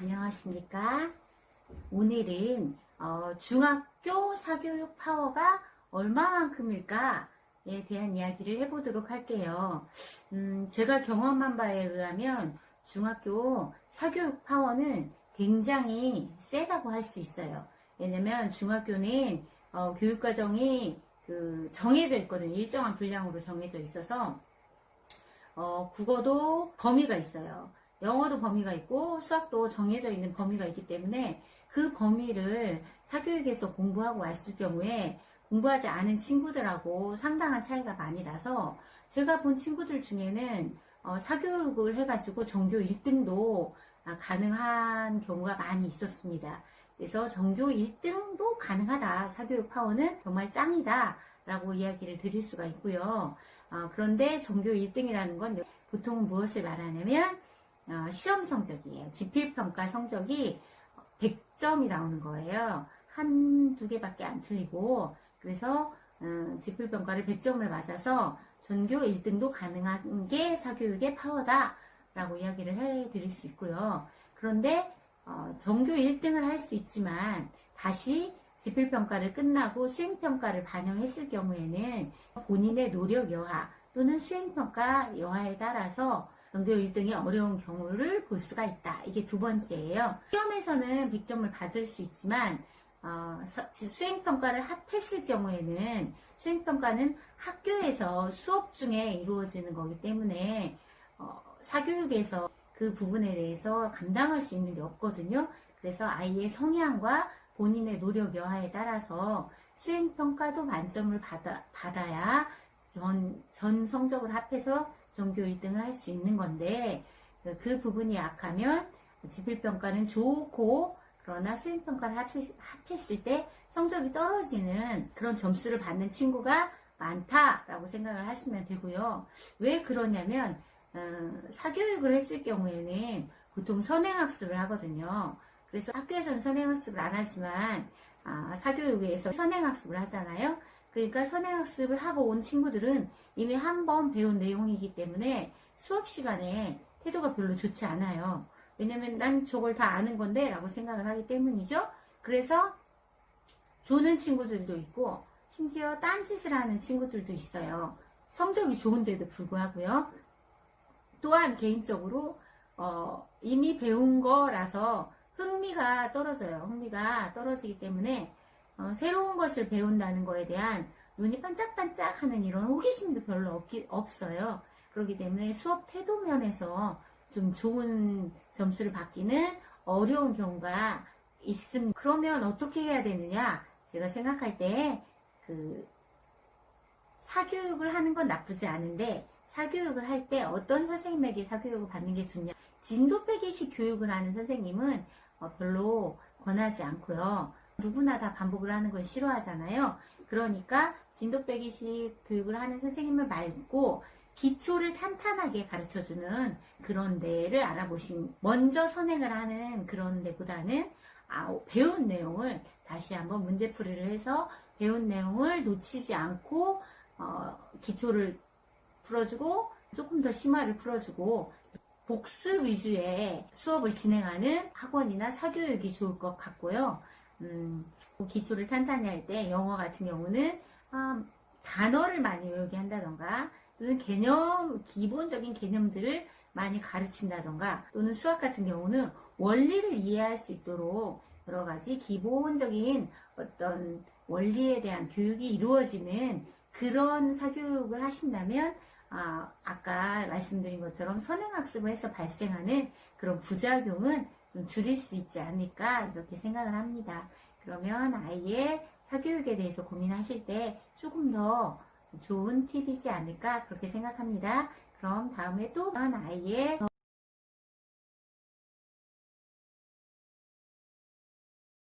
안녕하십니까? 오늘은 중학교 사교육 파워가 얼마만큼일까에 대한 이야기를 해보도록 할게요. 제가 경험한 바에 의하면 중학교 사교육 파워는 굉장히 세다고 할 수 있어요. 왜냐면 중학교는 교육과정이 정해져 있거든요. 일정한 분량으로 정해져 있어서 국어도 범위가 있어요. 영어도 범위가 있고 수학도 정해져 있는 범위가 있기 때문에 그 범위를 사교육에서 공부하고 왔을 경우에 공부하지 않은 친구들하고 상당한 차이가 많이 나서 제가 본 친구들 중에는 사교육을 해가지고 전교 1등도 가능한 경우가 많이 있었습니다. 그래서 전교 1등도 가능하다. 사교육 파워는 정말 짱이다. 라고 이야기를 드릴 수가 있고요. 그런데 전교 1등이라는 건 보통 무엇을 말하냐면 시험 성적이에요. 지필평가 성적이 100점이 나오는 거예요. 한두 개밖에 안 틀리고 그래서 지필평가를 100점을 맞아서 전교 1등도 가능한 게 사교육의 파워다 라고 이야기를 해드릴 수 있고요. 그런데 전교 1등을 할 수 있지만 다시 지필평가를 끝나고 수행평가를 반영했을 경우에는 본인의 노력 여하 또는 수행평가 여하에 따라서 전교 1등이 어려운 경우를 볼 수가 있다. 이게 두 번째예요. 시험에서는 100점을 받을 수 있지만 수행평가를 합했을 경우에는 수행평가는 학교에서 수업 중에 이루어지는 거기 때문에 사교육에서 그 부분에 대해서 감당할 수 있는 게 없거든요. 그래서 아이의 성향과 본인의 노력 여하에 따라서 수행평가도 만점을 받아야 전 성적을 합해서 전교 1등을 할 수 있는 건데 그 부분이 약하면 지필평가는 좋고 그러나 수행평가를 합했을 때 성적이 떨어지는 그런 점수를 받는 친구가 많다라고 생각을 하시면 되고요. 왜 그러냐면 사교육을 했을 경우에는 보통 선행학습을 하거든요. 그래서 학교에서는 선행학습을 안 하지만 사교육에서 선행학습을 하잖아요. 그러니까 선행학습을 하고 온 친구들은 이미 한 번 배운 내용이기 때문에 수업 시간에 태도가 별로 좋지 않아요. 왜냐면 난 저걸 다 아는 건데 라고 생각을 하기 때문이죠. 그래서 조는 친구들도 있고 심지어 딴짓을 하는 친구들도 있어요. 성적이 좋은데도 불구하고요. 또한 개인적으로 이미 배운 거라서 흥미가 떨어져요. 흥미가 떨어지기 때문에 새로운 것을 배운다는 거에 대한 눈이 반짝반짝 하는 이런 호기심도 별로 없어요. 그렇기 때문에 수업 태도 면에서 좀 좋은 점수를 받기는 어려운 경우가 있습니다. 그러면 어떻게 해야 되느냐? 제가 생각할 때 사교육을 하는 건 나쁘지 않은데 사교육을 할 때 어떤 선생님에게 사교육을 받는 게 좋냐? 진도 빼기식 교육을 하는 선생님은 별로 권하지 않고요. 누구나 다 반복을 하는 걸 싫어하잖아요. 그러니까 진도 빼기식 교육을 하는 선생님을 말고 기초를 탄탄하게 가르쳐주는 그런 데를 먼저 선행을 하는 그런 데보다는 배운 내용을 다시 한번 문제풀이를 해서 배운 내용을 놓치지 않고 기초를 풀어주고 조금 더 심화를 풀어주고 복습 위주의 수업을 진행하는 학원이나 사교육이 좋을 것 같고요. 기초를 탄탄히 할 때 영어 같은 경우는 단어를 많이 외우게 한다던가 또는 기본적인 개념들을 많이 가르친다던가 또는 수학 같은 경우는 원리를 이해할 수 있도록 여러 가지 기본적인 어떤 원리에 대한 교육이 이루어지는 그런 사교육을 하신다면 아까 말씀드린 것처럼 선행학습을 해서 발생하는 그런 부작용은 좀 줄일 수 있지 않을까 이렇게 생각을 합니다. 그러면 아이의 사교육에 대해서 고민하실 때 조금 더 좋은 팁이지 않을까 그렇게 생각합니다. 그럼 다음에 또 아이의